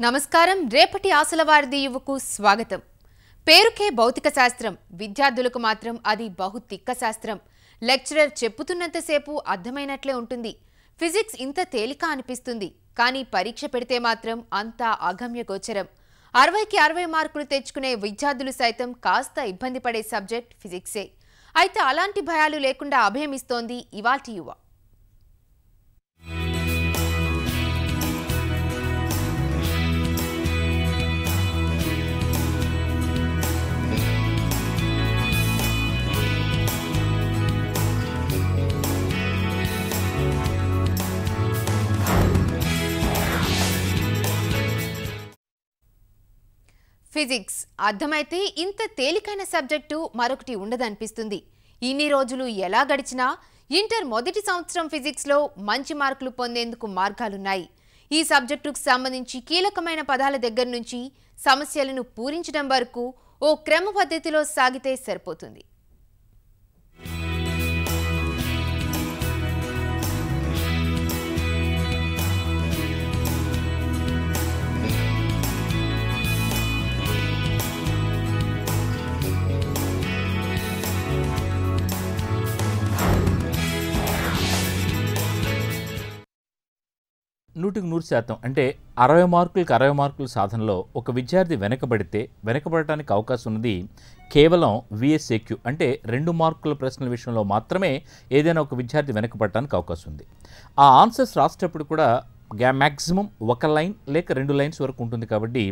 నమస్కారం రేపటి ఆశల వారిది యువకు స్వాగతం. పేరుకే భౌతిక శాస్త్రం, విద్యార్థులకు మాత్రం అది బహుతిక్క శాస్త్రం. లెక్చరర్ చెప్పుతున్నంతసేపు అర్థమైనట్లే ఉంటుంది. ఫిజిక్స్ ఇంత తేలిక అనిపిస్తుంది, కానీ పరీక్ష పెడితే మాత్రం అంతా అగమ్య గోచరం. 60కి 60 మార్కులు తెచ్చుకునే విద్యార్థులు సైతం కాస్త ఇబ్బంది పడే సబ్జెక్ట్ ఫిజిక్సే. అయితే అలాంటి భయాలు లేకుండా అభయమిస్తోంది ఇవాల్టి యువ. ఫిజిక్స్ అర్థమైతే ఇంత తేలికైన సబ్జెక్టు మరొకటి ఉండదనిపిస్తుంది. ఇన్ని రోజులు ఎలా గడిచినా ఇంటర్ మొదటి సంవత్సరం ఫిజిక్స్లో మంచి మార్కులు పొందేందుకు మార్గాలున్నాయి. ఈ సబ్జెక్టుకు సంబంధించి కీలకమైన పదాల దగ్గర నుంచి సమస్యలను పూరించడం వరకు ఓ క్రమ పద్ధతిలో సాగితే సరిపోతుంది. నూటికి 100% అంటే 60 మార్కులకు 60 మార్కుల సాధనలో ఒక విద్యార్థి వెనకబడటానికి అవకాశం ఉన్నది కేవలం VSAQ అంటే 2 మార్కుల ప్రశ్నల విషయంలో మాత్రమే ఏదైనా ఒక విద్యార్థి వెనకబడటానికి అవకాశం ఉంది. ఆ ఆన్సర్స్ రాసేటప్పుడు కూడా మ్యాక్సిమం 1 లైన్ లేక 2 లైన్స్ వరకు ఉంటుంది. కాబట్టి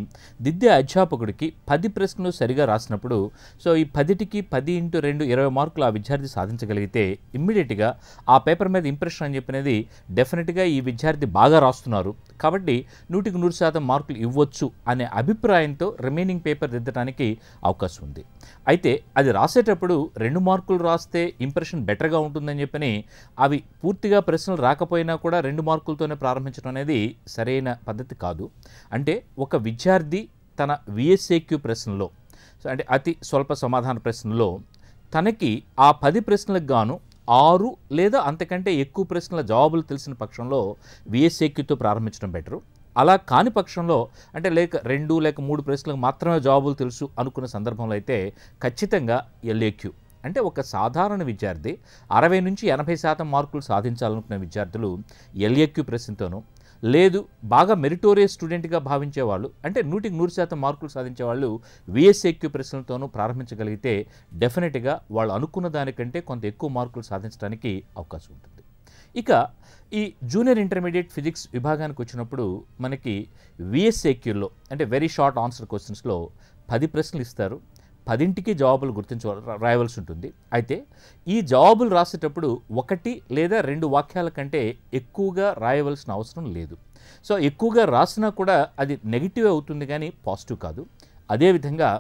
దిద్దే అధ్యాపకుడికి 10 ప్రశ్నలు సరిగా రాసినప్పుడు సో ఈ 10కి 10 × 2 20 మార్కులు ఆ విద్యార్థి సాధించగలిగితే ఇమ్మీడియట్గా ఆ పేపర్ మీద ఇంప్రెషన్ అని చెప్పినది డెఫినెట్గా ఈ విద్యార్థి బాగా రాస్తున్నారు కాబట్టి 100కి 100% మార్కులు ఇవ్వచ్చు అనే అభిప్రాయంతో రిమైనింగ్ పేపర్ దిద్దడానికి అవకాశం ఉంది. అయితే అది రాసేటప్పుడు 2 మార్కులు రాస్తే ఇంప్రెషన్ బెటర్గా ఉంటుందని చెప్పని అవి పూర్తిగా ప్రశ్నలు రాకపోయినా కూడా 2 మార్కులతోనే ప్రారంభించడం అనేది సరైన పద్ధతి కాదు. అంటే ఒక విద్యార్థి తన VSAQ ప్రశ్నలో అంటే అతి స్వల్ప సమాధాన ప్రశ్నలో తనకి ఆ 10 ప్రశ్నలకు గాను 6 లేదా అంతకంటే ఎక్కువ ప్రశ్నల జవాబులు తెలిసిన పక్షంలో VSAQతో ప్రారంభించడం బెటరు. అలా కాని పక్షంలో అంటే 2 లేక 3 ప్రశ్నలకు మాత్రమే జవాబులు తెలుసు అనుకున్న సందర్భంలో అయితే ఖచ్చితంగా LAQ అంటే ఒక సాధారణ విద్యార్థి 60 నుంచి 80% మార్కులు సాధించాలనుకునే విద్యార్థులు LAQ ప్రశ్నతోనూ, లేదు బాగా మెరిటోరియస్ స్టూడెంట్గా భావించేవాళ్ళు అంటే 100కి 100% మార్కులు సాధించేవాళ్ళు VSAQ ప్రశ్నలతోనూ ప్రారంభించగలిగితే డెఫినెట్గా వాళ్ళు అనుకున్న దానికంటే కొంత ఎక్కువ మార్కులు సాధించడానికి అవకాశం ఉంటుంది. ఇక ఈ జూనియర్ ఇంటర్మీడియట్ ఫిజిక్స్ విభాగానికి వచ్చినప్పుడు మనకి VSAQలో అంటే వెరీ షార్ట్ ఆన్సర్ క్వశ్చన్స్లో 10 ప్రశ్నలు ఇస్తారు. 10కి జవాబులు రాయవలసి ఉంటుంది. అయితే ఈ జవాబులు రాసేటప్పుడు 1 లేదా 2 వాక్యాల కంటే ఎక్కువగా రాయవలసిన అవసరం లేదు. సో ఎక్కువగా రాసినా కూడా అది నెగిటివ్ అవుతుంది కానీ పాజిటివ్ కాదు. అదేవిధంగా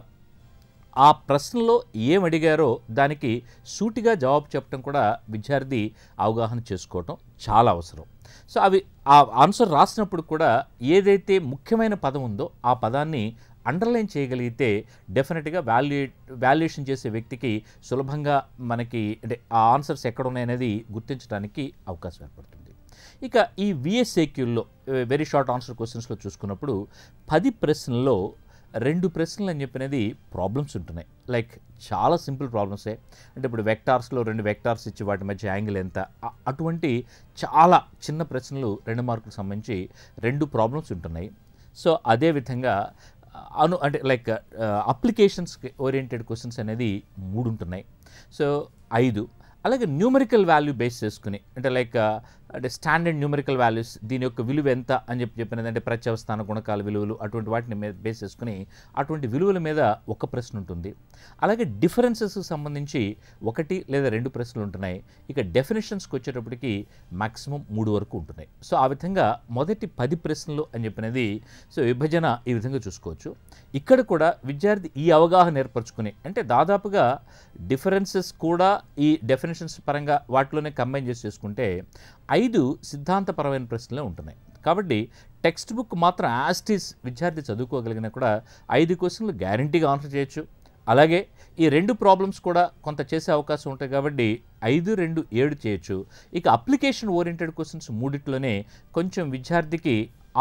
ఆ ప్రశ్నలో ఏం అడిగారో దానికి సూటిగా జవాబు చెప్పడం కూడా విద్యార్థి అవగాహన చేసుకోవటం చాలా అవసరం. సో ఆ ఆన్సర్ రాసినప్పుడు కూడా ఏదైతే ముఖ్యమైన పదం ఉందో ఆ పదాన్ని అండర్లైన్ చేయగలిగితే డెఫినెట్గా వాల్యుయేషన్ చేసే వ్యక్తికి సులభంగా మనకి అంటే ఆ ఆన్సర్స్ ఎక్కడ ఉన్నాయనేది గుర్తించడానికి అవకాశం ఏర్పడుతుంది. ఇక ఈ VSAQలో వెరీ షార్ట్ ఆన్సర్ క్వశ్చన్స్లో చూసుకున్నప్పుడు 10 ప్రశ్నల్లో 2 ప్రశ్నలు అని చెప్పినది ప్రాబ్లమ్స్ ఉంటున్నాయి. లైక్ చాలా సింపుల్ ప్రాబ్లమ్సే. అంటే ఇప్పుడు వెక్టార్స్లో 2 వెక్టార్స్ ఇచ్చి వాటి మధ్య యాంగిల్ ఎంత అటువంటి చాలా చిన్న ప్రశ్నలు 2 మార్కులకు సంబంధించి 2 ప్రాబ్లమ్స్ ఉంటున్నాయి. సో అదేవిధంగా అంటే లైక్ అప్లికేషన్స్ ఓరియంటెడ్ క్వశ్చన్స్ అనేది 3 ఉంటున్నాయి. సో 5 అలాగే న్యూమరికల్ వాల్యూ బేస్ చేసుకుని అంటే లైక్ అంటే స్టాండర్డ్ న్యూమరికల్ వాల్యూస్ దీని యొక్క విలువ ఎంత అని చెప్పినది అంటే ప్రత్యవస్థాన గుణకాల విలువలు అటువంటి వాటిని బేస్ చేసుకుని అటువంటి విలువల మీద ఒక ప్రశ్న ఉంటుంది. అలాగే డిఫరెన్సెస్కి సంబంధించి 1 లేదా 2 ప్రశ్నలు ఉంటున్నాయి. ఇక డెఫినేషన్స్కి వచ్చేటప్పటికి మ్యాక్సిమం 3 వరకు ఉంటున్నాయి. సో ఆ విధంగా మొదటి 10 ప్రశ్నలు అని చెప్పినది సో విభజన ఈ విధంగా చూసుకోవచ్చు. ఇక్కడ కూడా విద్యార్థి ఈ అవగాహన ఏర్పరచుకుని అంటే దాదాపుగా డిఫరెన్సెస్ కూడా ఈ డెఫినేషన్స్ పరంగా వాటిలోనే కంబైన్ చేసి చేసుకుంటే 5 సిద్ధాంతపరమైన ప్రశ్నలే ఉంటున్నాయి. కాబట్టి టెక్స్ట్ బుక్ మాత్రం యాస్టీస్ విద్యార్థి చదువుకోగలిగినా కూడా 5 క్వశ్చన్లు గ్యారంటీగా ఆన్సర్ చేయొచ్చు. అలాగే ఈ 2 ప్రాబ్లమ్స్ కూడా కొంత చేసే అవకాశం ఉంటాయి కాబట్టి 5, 2, 7 చేయొచ్చు. ఇక అప్లికేషన్ ఓరియంటెడ్ క్వశ్చన్స్ 3 కొంచెం విద్యార్థికి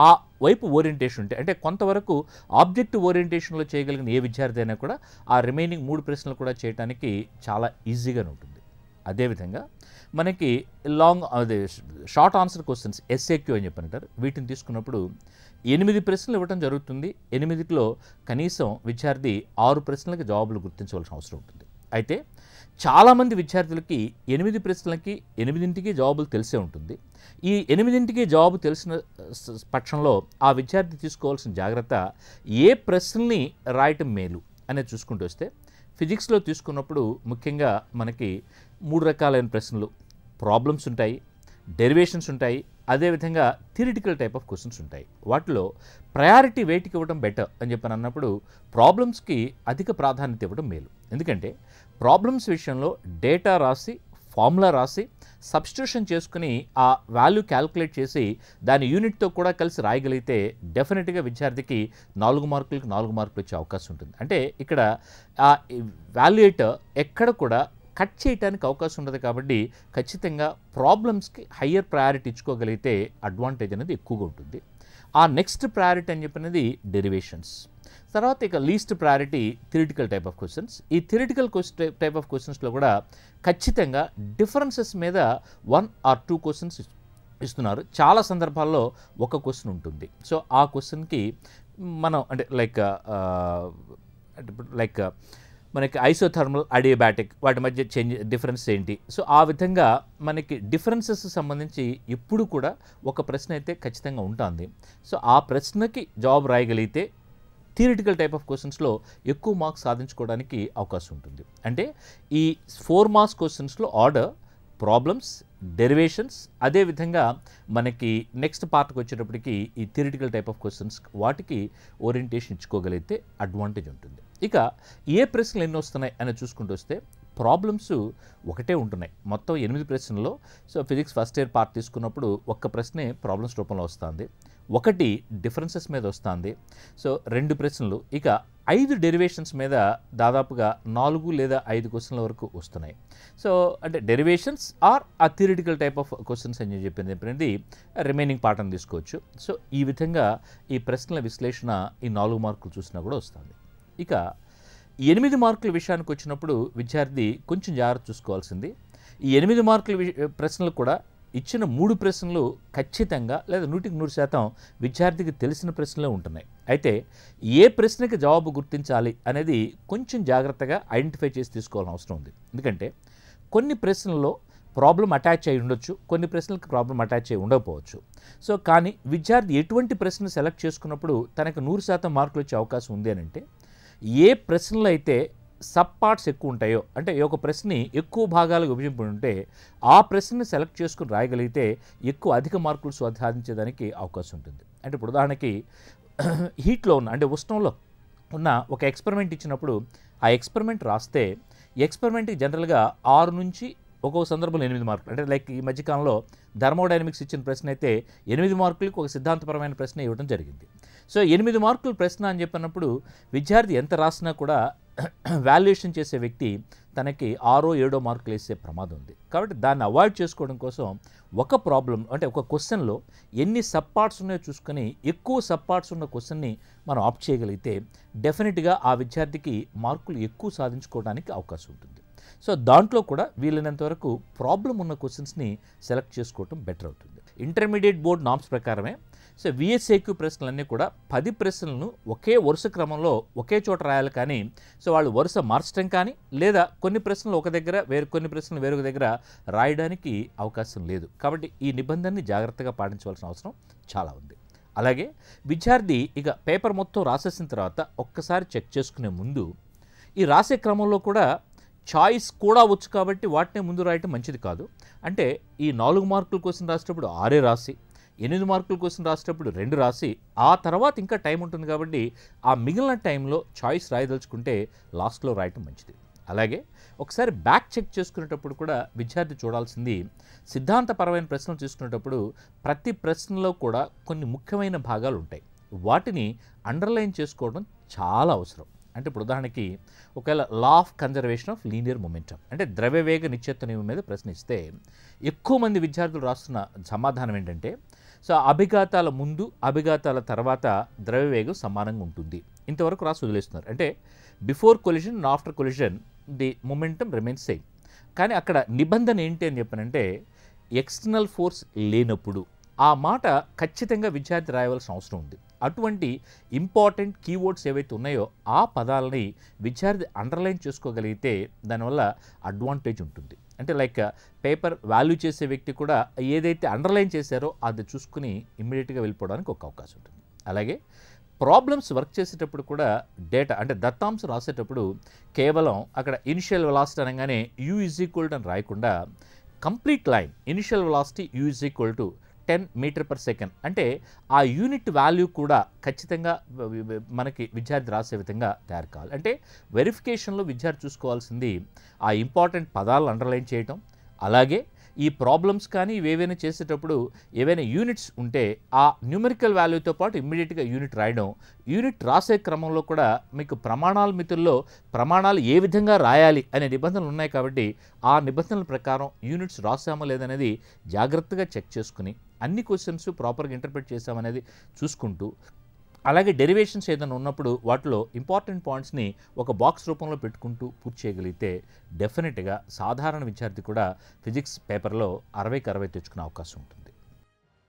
ఆ వైపు ఓరియంటేషన్ ఉంటే, అంటే కొంతవరకు ఆబ్జెక్టివ్ ఓరియంటేషన్లో చేయగలిగిన ఏ విద్యార్థి అయినా కూడా ఆ రిమైనింగ్ 3 ప్రశ్నలు కూడా చేయడానికి చాలా ఈజీగానే ఉంటుంది. అదేవిధంగా మనకి అదే షార్ట్ ఆన్సర్ క్వశ్చన్స్ ఎస్ఏక్యూ అని చెప్పంటారు, వీటిని తీసుకున్నప్పుడు 8 ప్రశ్నలు ఇవ్వడం జరుగుతుంది. 8లో కనీసం విద్యార్థి 6 ప్రశ్నలకి జవాబులు గుర్తించవలసిన అవసరం ఉంటుంది. అయితే చాలామంది విద్యార్థులకి 8 ప్రశ్నలకి 8ంటికి జవాబులు తెలిసే ఉంటుంది. ఈ 8ంటికి జవాబు తెలిసిన పక్షంలో ఆ విద్యార్థి తీసుకోవాల్సిన జాగ్రత్త ఏ ప్రశ్నల్ని రాయటం మేలు అనేది చూసుకుంటూ వస్తే, ఫిజిక్స్లో తీసుకున్నప్పుడు ముఖ్యంగా మనకి 3 రకాలైన ప్రశ్నలు, ప్రాబ్లమ్స్ ఉంటాయి, డెరివేషన్స్ ఉంటాయి, అదేవిధంగా థియరిటికల్ టైప్ ఆఫ్ క్వశ్చన్స్ ఉంటాయి. వాటిలో ప్రయారిటీ వెయిట్కి ఇవ్వడం బెటర్ అని చెప్పని అన్నప్పుడు ప్రాబ్లమ్స్కి అధిక ప్రాధాన్యత ఇవ్వడం మేలు. ఎందుకంటే ప్రాబ్లమ్స్ విషయంలో డేటా రాసి, ఫార్ములా రాసి, సబ్స్టిట్యూషన్ చేసుకుని ఆ వాల్యూ క్యాల్కులేట్ చేసి దాని యూనిట్తో కూడా కలిసి రాయగలిగితే డెఫినెట్గా విద్యార్థికి 4 మార్కులకి 4 మార్కులు వచ్చే అవకాశం ఉంటుంది. అంటే ఇక్కడ ఆ వాల్యుయేటర్ ఎక్కడ కూడా కట్ చేయడానికి అవకాశం ఉండదు. కాబట్టి ఖచ్చితంగా ప్రాబ్లమ్స్కి హయ్యర్ ప్రయారిటీ ఇచ్చుకోగలిగితే అడ్వాంటేజ్ అనేది ఎక్కువగా ఉంటుంది. ఆ నెక్స్ట్ ప్రయారిటీ అని చెప్పినది డెరివేషన్స్. తర్వాత ఇక least priority theoretical type of questions. ఈ థియరిటికల్ టైప్ ఆఫ్ క్వశ్చన్స్లో కూడా ఖచ్చితంగా డిఫరెన్సెస్ మీద 1 or 2 క్వశ్చన్స్ ఇస్తున్నారు. చాలా సందర్భాల్లో ఒక క్వశ్చన్ ఉంటుంది. సో ఆ క్వశ్చన్కి మనం అంటే లైక్ మనకి ఐసోథర్మల్, అడియాబాటిక్ వాటి మధ్య డిఫరెన్స్ ఏంటి, సో ఆ విధంగా మనకి డిఫరెన్సెస్ సంబంధించి ఎప్పుడు కూడా ఒక ప్రశ్న అయితే ఖచ్చితంగా ఉంటుంది. సో ఆ ప్రశ్నకి జవాబు రాయగలిగితే థియరిటికల్ టైప్ ఆఫ్ క్వశ్చన్స్లో ఎక్కువ మార్క్స్ సాధించుకోవడానికి అవకాశం ఉంటుంది. అంటే ఈ 4 మార్క్స్ క్వశ్చన్స్లో ఆర్డర్, ప్రాబ్లమ్స్, డెరివేషన్స్, అదేవిధంగా మనకి నెక్స్ట్ పార్ట్కి వచ్చేటప్పటికి ఈ థియరిటికల్ టైప్ ఆఫ్ క్వశ్చన్స్ వాటికి ఓరియంటేషన్ ఇచ్చుకోగలిగితే అడ్వాంటేజ్ ఉంటుంది. ఇక ఏ ప్రశ్నలు ఎన్ని వస్తున్నాయి అని చూసుకుంటూ వస్తే ప్రాబ్లమ్స్ ఒకటే ఉంటున్నాయి. మొత్తం 8 ప్రశ్నల్లో so physics first year part తీసుకున్నప్పుడు ఒక్క ప్రశ్నే ప్రాబ్లమ్స్ రూపంలో వస్తుంది, 1 డిఫరెన్సెస్ మీద వస్తుంది, సో 2 ప్రశ్నలు, ఇక 5 డెరివేషన్స్ మీద దాదాపుగా 4 లేదా 5 క్వశ్చన్ల వరకు వస్తున్నాయి. సో అంటే డెరివేషన్స్ ఆర్ ఆ థియరిటికల్ టైప్ ఆఫ్ క్వశ్చన్స్ అని చెప్పినది రిమైనింగ్ పార్ట్ అని తీసుకోవచ్చు. సో ఈ విధంగా ఈ ప్రశ్నల విశ్లేషణ ఈ 4 మార్కులు చూసినా కూడా వస్తుంది. ఇక 8 మార్కుల విషయానికి వచ్చినప్పుడు విద్యార్థి కొంచెం జాగ్రత్త చూసుకోవాల్సింది, ఈ 8 మార్కుల ప్రశ్నలు కూడా ఇచ్చిన 3 ప్రశ్నలు ఖచ్చితంగా లేదా 100% విద్యార్థికి తెలిసిన ప్రశ్నలే ఉంటున్నాయి. అయితే ఏ ప్రశ్నకి జవాబు గుర్తించాలి అనేది కొంచెం జాగ్రత్తగా ఐడెంటిఫై చేసి తీసుకోవాల్సిన అవసరం ఉంది. ఎందుకంటే కొన్ని ప్రశ్నల్లో ప్రాబ్లం అటాచ్ అయి ఉండొచ్చు, కొన్ని ప్రశ్నలకు ప్రాబ్లం అటాచ్ అయి ఉండకపోవచ్చు. సో కానీ విద్యార్థి ఎటువంటి ప్రశ్న సెలెక్ట్ చేసుకున్నప్పుడు తనకు 100% మార్కులు వచ్చే అవకాశం ఉంది అని అంటే, ఏ ప్రశ్నలు అయితే సబ్ పార్ట్స్ ఎక్కువ ఉంటాయో, అంటే ఒక ప్రశ్నని ఎక్కువ భాగాలకు విభజింపబడి ఉంటే ఆ ప్రశ్నని సెలెక్ట్ చేసుకుని రాయగలిగితే అధిక మార్కులు సాధించేదానికి అవకాశం ఉంటుంది. అంటే ఇప్పుడు ఉదాహరణకి హీట్లో ఉన్న అంటే ఉష్ణంలో ఉన్న ఒక ఎక్స్పెరిమెంట్ ఇచ్చినప్పుడు ఆ ఎక్స్పెరిమెంట్ రాస్తే ఎక్స్పెరిమెంట్కి జనరల్గా 6 నుంచి ఒక్కొక్క సందర్భంలో 8 మార్కులు, అంటే లైక్ ఈ మధ్యకాలంలో థర్మోడైనమిక్స్ ఇచ్చిన ప్రశ్న అయితే 8 మార్కులకు ఒక సిద్ధాంతపరమైన ప్రశ్న ఇవ్వడం జరిగింది. సో 8 మార్కుల ప్రశ్న అని చెప్పినప్పుడు విద్యార్థి ఎంత రాసినా కూడా వాల్యుయేషన్ చేసే వ్యక్తి తనకి 6, 7 మార్కులు వేసే ప్రమాదం ఉంది. కాబట్టి దాన్ని అవాయిడ్ చేసుకోవడం కోసం ఒక ప్రాబ్లం అంటే ఒక క్వశ్చన్లో ఎన్ని సబ్ పార్ట్స్ ఉన్నాయో చూసుకొని ఎక్కువ సబ్ పార్ట్స్ ఉన్న క్వశ్చన్ని మనం ఆప్ట్ చేయగలిగితే డెఫినెట్గా ఆ విద్యార్థికి మార్కులు ఎక్కువ సాధించుకోవడానికి అవకాశం ఉంటుంది. సో దాంట్లో కూడా వీలైనంత వరకు ప్రాబ్లం ఉన్న క్వశ్చన్స్ని సెలెక్ట్ చేసుకోవటం బెటర్ అవుతుంది. ఇంటర్మీడియట్ బోర్డ్ నామ్స్ ప్రకారమే సో విఎస్ఏక్యూ ప్రశ్నలన్నీ కూడా 10 ప్రశ్నలను ఒకే వరుస క్రమంలో ఒకే చోట రాయాలి. కానీ సో వాళ్ళు వరుస మార్చడం కానీ లేదా కొన్ని ప్రశ్నలు ఒక దగ్గర కొన్ని ప్రశ్నలు వేరొక దగ్గర రాయడానికి అవకాశం లేదు. కాబట్టి ఈ నిబంధనని జాగ్రత్తగా పాటించవలసిన అవసరం చాలా ఉంది. అలాగే విద్యార్థి ఇక పేపర్ మొత్తం రాసేసిన తర్వాత ఒక్కసారి చెక్ చేసుకునే ముందు ఈ రాసే క్రమంలో కూడా చాయిస్ కూడా వచ్చు కాబట్టి వాటినే ముందు రాయటం మంచిది కాదు. అంటే ఈ 4 మార్కుల క్వశ్చన్ రాసేటప్పుడు 6 రాసి 8 మార్కుల క్వశ్చన్ రాసేటప్పుడు 2 రాసి ఆ తర్వాత ఇంకా టైం ఉంటుంది కాబట్టి ఆ మిగిలిన టైంలో చాయిస్ రాయదలుచుకుంటే లాస్ట్లో రాయటం మంచిది. అలాగే ఒకసారి బ్యాక్ చెక్ చేసుకునేటప్పుడు కూడా విద్యార్థి చూడాల్సింది సిద్ధాంతపరమైన ప్రశ్నలు తీసుకునేటప్పుడు ప్రతి ప్రశ్నలో కూడా కొన్ని ముఖ్యమైన భాగాలు ఉంటాయి, వాటిని అండర్లైన్ చేసుకోవడం చాలా అవసరం. అంటే ఇప్పుడు ఉదాహరణకి ఒకవేళ law of conservation of linear momentum అంటే ద్రవ్యవేగ నిశ్చత్వ నియమం మీద ప్రశ్న ఇస్తే ఎక్కువ మంది విద్యార్థులు రాస్తున్న సమాధానం ఏంటంటే సో అభిఘాతాల ముందు అభిఘాతాల తర్వాత ద్రవ్యవేగం సమానంగా ఉంటుంది. ఇంతవరకు రాసి వదిలేస్తున్నారు. అంటే before collision and after collision the momentum remains same. కానీ అక్కడ నిబంధన ఏంటి అని చెప్పనంటే ఎక్స్టర్నల్ ఫోర్స్ లేనప్పుడు ఆ మాట ఖచ్చితంగా విద్యార్థి రాయవలసిన అవసరం ఉంది. అటువంటి ఇంపార్టెంట్ కీవర్డ్స్ ఏవైతే ఉన్నాయో ఆ పదాలని విద్యార్థి అండర్లైన్ చేసుకోగలిగితే దానివల్ల అడ్వాంటేజ్ ఉంటుంది. అంటే లైక్ పేపర్ వాల్యూ చేసే వ్యక్తి కూడా ఏదైతే అండర్లైన్ చేశారో అది చూసుకుని ఇమ్మీడియట్గా వెళ్ళిపోవడానికి ఒక అవకాశం ఉంటుంది. అలాగే ప్రాబ్లమ్స్ వర్క్ చేసేటప్పుడు కూడా డేటా అంటే దత్తాంశం రాసేటప్పుడు కేవలం అక్కడ ఇనిషియల్ వెలాసిటీ అనగానే u = అని రాయకుండా complete line initial velocity u = 10 మీటర్/సెకండ్ అంటే ఆ యూనిట్ వాల్యూ కూడా ఖచ్చితంగా మనకి విద్యార్థి రాసే విధంగా తయారు కావాలి. అంటే వెరిఫికేషన్లో విద్యార్థి చూసుకోవాల్సింది ఆ ఇంపార్టెంట్ పదాలను అండర్లైన్ చేయటం, అలాగే ఈ ప్రాబ్లమ్స్ కానీ ఇవేవైనా చేసేటప్పుడు ఏవైనా యూనిట్స్ ఉంటే ఆ న్యూమరికల్ వాల్యూతో పాటు ఇమ్మీడియట్గా యూనిట్ రాయడం. యూనిట్ రాసే క్రమంలో కూడా మీకు ప్రమాణాల మితుల్లో ప్రమాణాలు ఏ విధంగా రాయాలి అనే నిబంధనలు ఉన్నాయి కాబట్టి ఆ నిబంధనల ప్రకారం యూనిట్స్ రాసామో లేదనేది జాగ్రత్తగా చెక్ చేసుకుని అన్ని క్వశ్చన్స్ ప్రాపర్గా ఇంటర్ప్రిట్ చేసామనేది చూసుకుంటూ, అలాగే డెరివేషన్స్ ఏదైనా ఉన్నప్పుడు వాటిలో ఇంపార్టెంట్ పాయింట్స్ని ఒక బాక్స్ రూపంలో పెట్టుకుంటూ పూర్తి చేయగలిగితే డెఫినెట్గా సాధారణ విద్యార్థి కూడా ఫిజిక్స్ పేపర్లో 60కి 60 తెచ్చుకునే అవకాశం ఉంటుంది.